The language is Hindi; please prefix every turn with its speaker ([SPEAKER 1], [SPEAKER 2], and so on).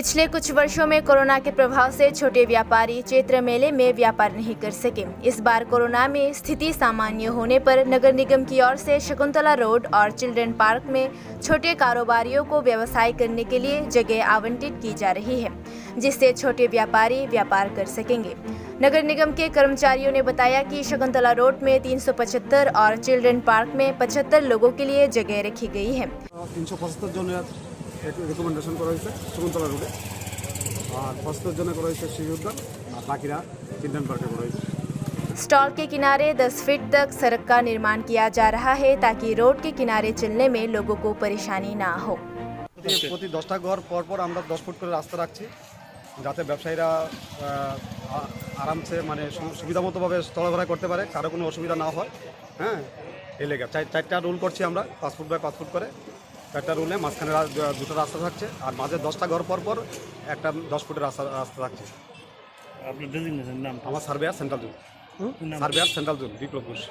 [SPEAKER 1] पिछले कुछ वर्षों में कोरोना के प्रभाव से छोटे व्यापारी चैत्र मेले में व्यापार नहीं कर सके। इस बार कोरोना में स्थिति सामान्य होने पर नगर निगम की ओर से शकुंतला रोड और चिल्ड्रन पार्क में छोटे कारोबारियों को व्यवसाय करने के लिए जगह आवंटित की जा रही है, जिससे छोटे व्यापारी व्यापार कर सकेंगे। नगर निगम के कर्मचारियों ने बताया कि शकुंतला रोड में 375 और चिल्ड्रन पार्क में 75 लोगों के लिए जगह रखी गई है।
[SPEAKER 2] 375 জনের রিকমেন্ডেশন করা হয়েছে শকুন্তলা রোডে, আর 75 জনে করা হয়েছে শিশু উদ্যান, আর বাকিরা চিলড্রেন পার্কে করা হয়েছে।
[SPEAKER 1] स्टॉल के किनारे 10 फीट तक सड़क का निर्माण किया जा रहा है ताकि रोड के किनारे चलने में लोगों को परेशानी ना हो।
[SPEAKER 2] প্রতি 10টা ঘর পর আমরা 10 ফুট করে রাস্তা রাখছি, যাতে ব্যবসায়ীরা আরামসে মানে সুবিধামতোভাবে চলাফেরা করতে পারে, কারো কোনো অসুবিধা না হয়। হ্যাঁ, এই লেগে 4টা রুল করছি আমরা, 5 ফুট বাই 5 ফুট করে 4টা রুলে মাঝখানে দুটো রাস্তা থাকছে, আর মাঝে 10টা ঘর পর একটা 10 ফুটের রাস্তা থাকছে।
[SPEAKER 3] আপনার ডেজিগনেশন নাম?
[SPEAKER 2] আমার surveyor central zone, surveyor central zone Biplab Ghosh.